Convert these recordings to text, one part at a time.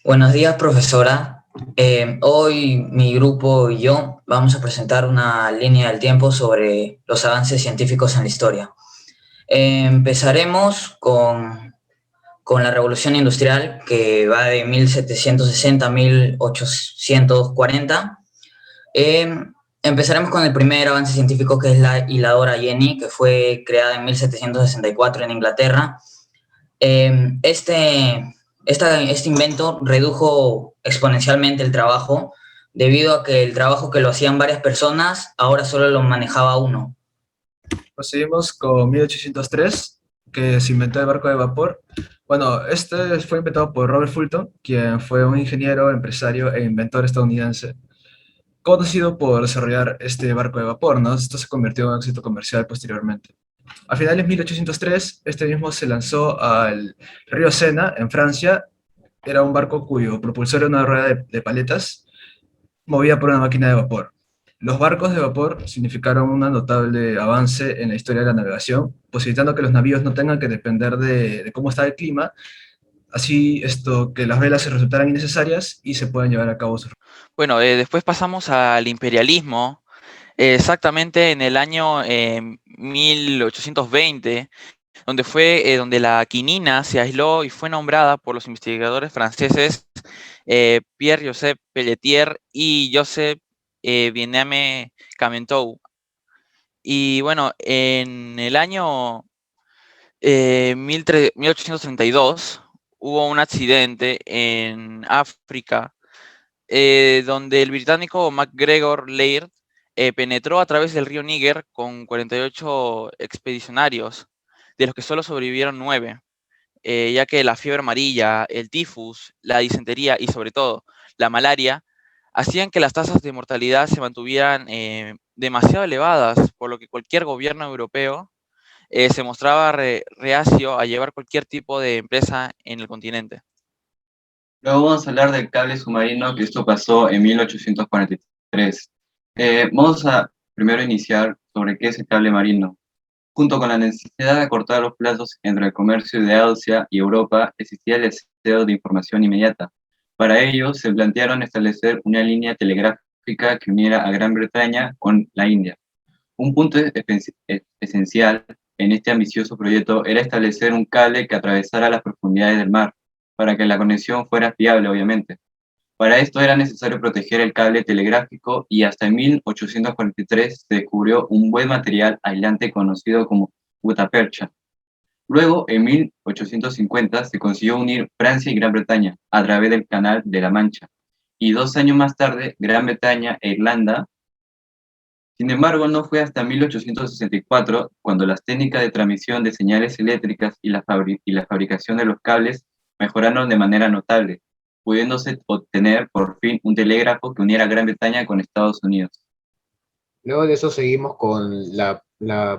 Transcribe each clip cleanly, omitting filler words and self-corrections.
Buenos días, profesora. Hoy mi grupo y yo vamos a presentar una línea del tiempo sobre los avances científicos en la historia. Empezaremos con la Revolución Industrial, que va de 1760 a 1840. Eh, Empezaremos con el primer avance científico, que es la hiladora Jenny, que fue creada en 1764 en Inglaterra. Este invento redujo exponencialmente el trabajo, debido a que el trabajo que lo hacían varias personas ahora solo lo manejaba uno. Proseguimos con 1803, que se inventó el barco de vapor. Bueno, este fue inventado por Robert Fulton, quien fue un ingeniero, empresario e inventor estadounidense, conocido por desarrollar este barco de vapor, ¿no? Esto se convirtió en un éxito comercial posteriormente. A finales de 1803, este mismo se lanzó al río Sena, en Francia. Era un barco cuyo propulsor era una rueda de paletas movida por una máquina de vapor. Los barcos de vapor significaron un notable avance en la historia de la navegación, posibilitando que los navíos no tengan que depender de cómo está el clima, así que las velas se resultaran innecesarias y se puedan llevar a cabo sus... Bueno, después pasamos al imperialismo, exactamente en el año 1820, donde fue donde la quinina se aisló y fue nombrada por los investigadores franceses Pierre-Joseph Pelletier y Joseph Bien-Aimé Camentou. Y bueno, en el año 1832 hubo un accidente en África donde el británico MacGregor Laird penetró a través del río Níger con 48 expedicionarios, de los que solo sobrevivieron 9, ya que la fiebre amarilla, el tifus, la disentería y sobre todo la malaria hacían que las tasas de mortalidad se mantuvieran demasiado elevadas, por lo que cualquier gobierno europeo se mostraba reacio a llevar cualquier tipo de empresa en el continente. Luego vamos a hablar del cable submarino, que esto pasó en 1843. Vamos a primero iniciar sobre qué es el cable marino. Junto con la necesidad de acortar los plazos entre el comercio de Asia y Europa, existía el deseo de información inmediata. Para ello, se plantearon establecer una línea telegráfica que uniera a Gran Bretaña con la India. Un punto esencial en este ambicioso proyecto era establecer un cable que atravesara las profundidades del mar, para que la conexión fuera fiable, obviamente. Para esto era necesario proteger el cable telegráfico y hasta en 1843 se descubrió un buen material aislante conocido como gutapercha. Luego, en 1850, se consiguió unir Francia y Gran Bretaña a través del Canal de la Mancha, y 2 años más tarde, Gran Bretaña e Irlanda. Sin embargo, no fue hasta 1864 cuando las técnicas de transmisión de señales eléctricas y la fabricación de los cables mejoraron de manera notable, pudiéndose obtener por fin un telégrafo que uniera Gran Bretaña con Estados Unidos. Luego de eso seguimos con la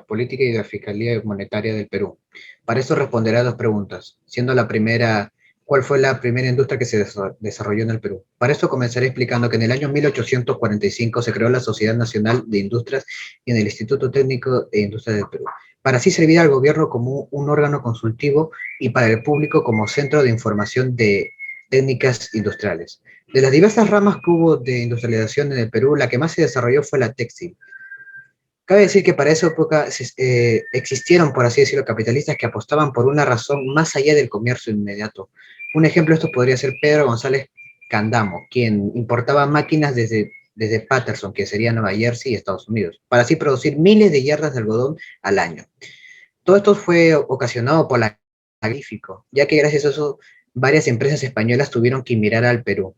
política y la fiscalía monetaria del Perú. Para eso responderé a dos preguntas, siendo la primera, ¿cuál fue la primera industria que se desarrolló en el Perú? Para eso comenzaré explicando que en el año 1845 se creó la Sociedad Nacional de Industrias y en el Instituto Técnico de Industrias del Perú, para así servir al gobierno como un órgano consultivo y para el público como centro de información de técnicas industriales. De las diversas ramas que hubo de industrialización en el Perú, la que más se desarrolló fue la textil. Cabe decir que para esa época existieron, por así decirlo, capitalistas que apostaban por una razón más allá del comercio inmediato. Un ejemplo de esto podría ser Pedro González Candamo, quien importaba máquinas desde Patterson, que sería Nueva Jersey y Estados Unidos, para así producir miles de yardas de algodón al año. Todo esto fue ocasionado por la Magnífico, ya que gracias a eso varias empresas españolas tuvieron que emigrar al Perú.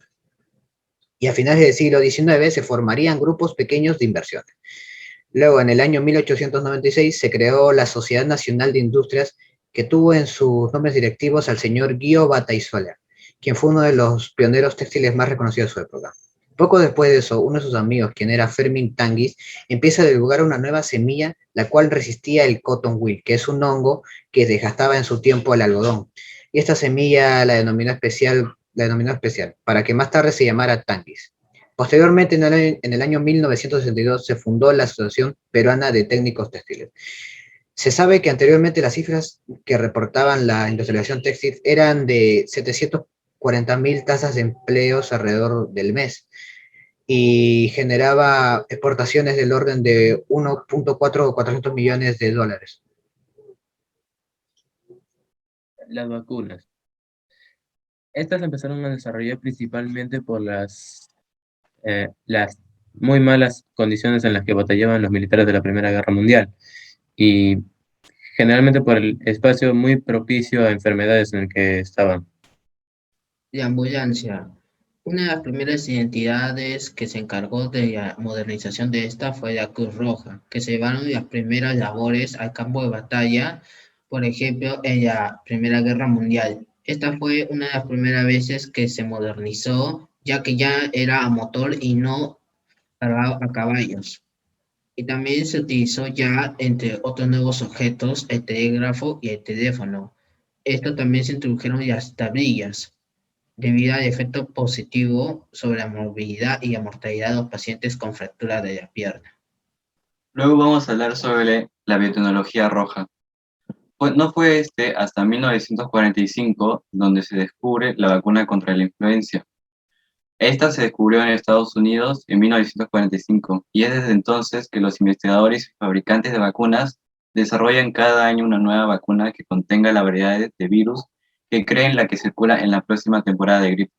Y a finales del siglo XIX se formarían grupos pequeños de inversión. Luego, en el año 1896, se creó la Sociedad Nacional de Industrias, que tuvo en sus nombres directivos al señor Guío Bataisola, quien fue uno de los pioneros textiles más reconocidos de su época. Poco después de eso, uno de sus amigos, quien era Fermín Tanguis, empieza a divulgar una nueva semilla, la cual resistía el cotton wool, que es un hongo que desgastaba en su tiempo el algodón. Y esta semilla la denominó especial, para que más tarde se llamara Tanguis. Posteriormente, en el año 1962, se fundó la Asociación Peruana de Técnicos Textiles. Se sabe que anteriormente las cifras que reportaban la industrialización textil eran de 40.000 tasas de empleos alrededor del mes y generaba exportaciones del orden de 1.4 o 400 millones de dólares. Las vacunas. Estas empezaron a desarrollar principalmente por las muy malas condiciones en las que batallaban los militares de la Primera Guerra Mundial y generalmente por el espacio muy propicio a enfermedades en el que estaban. La ambulancia. Una de las primeras identidades que se encargó de la modernización de esta fue la Cruz Roja, que se llevaron las primeras labores al campo de batalla, por ejemplo, en la Primera Guerra Mundial. Esta fue una de las primeras veces que se modernizó, ya que ya era a motor y no cargado a caballos. Y también se utilizó ya, entre otros nuevos objetos, el telégrafo y el teléfono. Esto también se introdujeron las tablillas, debido al efecto positivo sobre la movilidad y la mortalidad de los pacientes con fractura de la pierna. Luego vamos a hablar sobre la biotecnología roja. No fue hasta 1945 donde se descubre la vacuna contra la influenza. Esta se descubrió en Estados Unidos en 1945 y es desde entonces que los investigadores y fabricantes de vacunas desarrollan cada año una nueva vacuna que contenga la variedad de virus que creen la que circula en la próxima temporada de gripe.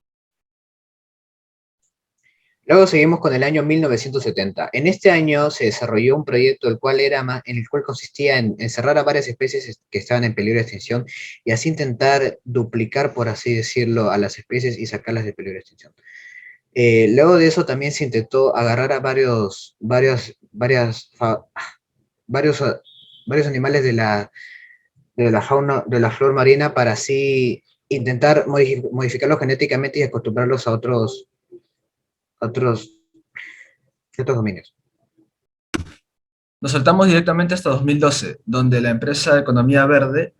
Luego seguimos con el año 1970. En este año se desarrolló un proyecto en el cual consistía en encerrar a varias especies que estaban en peligro de extinción y así intentar duplicar, por así decirlo, a las especies y sacarlas de peligro de extinción. Luego de eso también se intentó agarrar a varios animales de la fauna, de la flora marina para así intentar modificarlos genéticamente y acostumbrarlos a otros dominios. Nos saltamos directamente hasta 2012, donde la empresa Economía Verde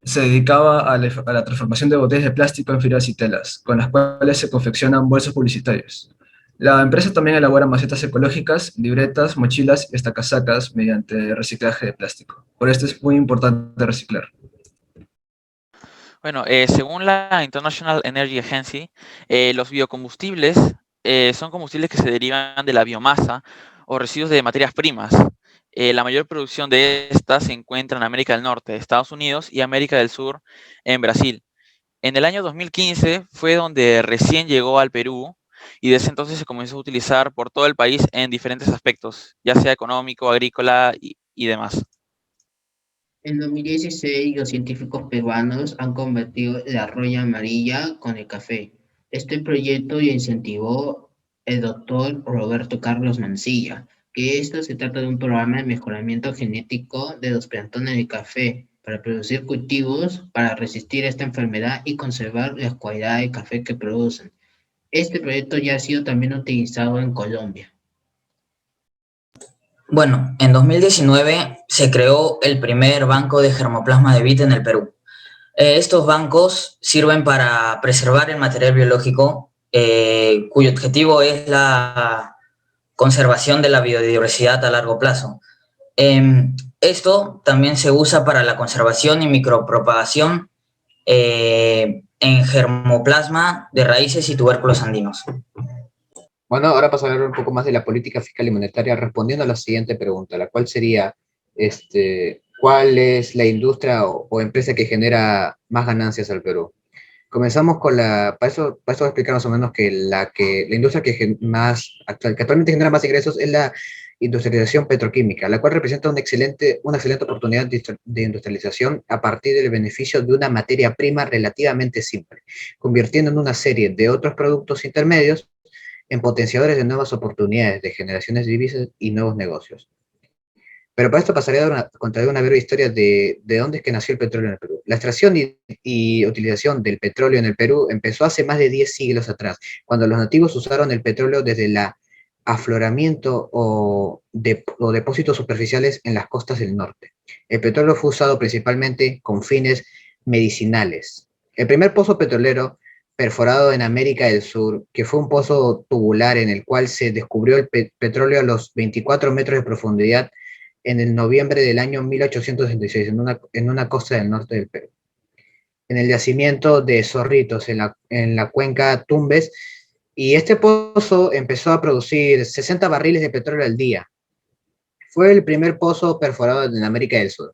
se dedicaba a la transformación de botellas de plástico en fibras y telas, con las cuales se confeccionan bolsos publicitarios. La empresa también elabora macetas ecológicas, libretas, mochilas y hasta casacas mediante reciclaje de plástico. Por esto es muy importante reciclar. Bueno, según la International Energy Agency, los biocombustibles son combustibles que se derivan de la biomasa o residuos de materias primas. La mayor producción de estas se encuentra en América del Norte, Estados Unidos y América del Sur, en Brasil. En el año 2015 fue donde recién llegó al Perú y desde entonces se comenzó a utilizar por todo el país en diferentes aspectos, ya sea económico, agrícola y demás. En 2016, los científicos peruanos han convertido la roya amarilla con el café. Este proyecto lo incentivó el doctor Roberto Carlos Mancilla, que esto se trata de un programa de mejoramiento genético de los plantones de café para producir cultivos para resistir esta enfermedad y conservar las cualidades de café que producen. Este proyecto ya ha sido también utilizado en Colombia. Bueno, en 2019 se creó el primer banco de germoplasma de vid en el Perú. Estos bancos sirven para preservar el material biológico, cuyo objetivo es la conservación de la biodiversidad a largo plazo. Esto también se usa para la conservación y micropropagación en germoplasma de raíces y tubérculos andinos. Bueno, ahora paso a hablar un poco más de la política fiscal y monetaria, respondiendo a la siguiente pregunta, la cual sería, ¿cuál es la industria o empresa que genera más ganancias al Perú? Comenzamos con para eso voy a explicar más o menos que la industria que actualmente genera más ingresos es la industrialización petroquímica, la cual representa una excelente oportunidad de industrialización a partir del beneficio de una materia prima relativamente simple, convirtiendo en una serie de otros productos intermedios en potenciadores de nuevas oportunidades de generaciones de divisas y nuevos negocios. Pero para esto pasaría a contar una breve historia de dónde es que nació el petróleo en el Perú. La extracción y utilización del petróleo en el Perú empezó hace más de 10 siglos atrás, cuando los nativos usaron el petróleo desde el afloramiento o depósitos superficiales en las costas del norte. El petróleo fue usado principalmente con fines medicinales. El primer pozo petrolero perforado en América del Sur, que fue un pozo tubular en el cual se descubrió el petróleo a los 24 metros de profundidad en el noviembre del año 1866, en una costa del norte del Perú. en el yacimiento de Zorritos, en la cuenca Tumbes, y este pozo empezó a producir 60 barriles de petróleo al día. Fue el primer pozo perforado en América del Sur.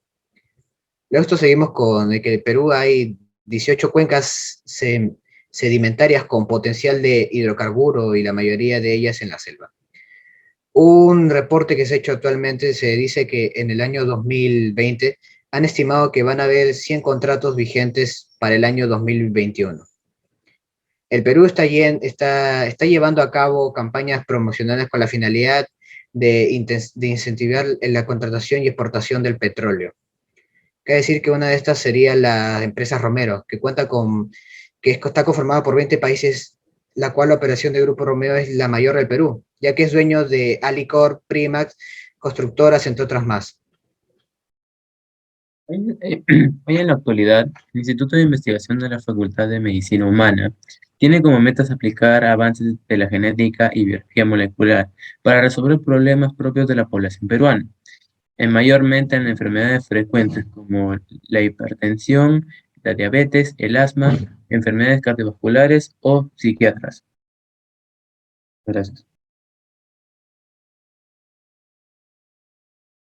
Luego esto seguimos con el que en Perú hay 18 cuencas sedimentarias con potencial de hidrocarburo y la mayoría de ellas en la selva. Un reporte que se ha hecho actualmente se dice que en el año 2020 han estimado que van a haber 100 contratos vigentes para el año 2021. El Perú está llevando a cabo campañas promocionales con la finalidad de incentivar la contratación y exportación del petróleo. Quiere decir que una de estas sería la empresa Romero, que está conformada por 20 países, la cual la operación de Grupo Romero es la mayor del Perú, ya que es dueño de Alicor, Primax, constructoras, entre otras más. Hoy en la actualidad, el Instituto de Investigación de la Facultad de Medicina Humana tiene como metas aplicar avances de la genética y biología molecular para resolver problemas propios de la población peruana, mayormente en enfermedades frecuentes como la hipertensión, la diabetes, el asma, enfermedades cardiovasculares o psiquiatras. Gracias.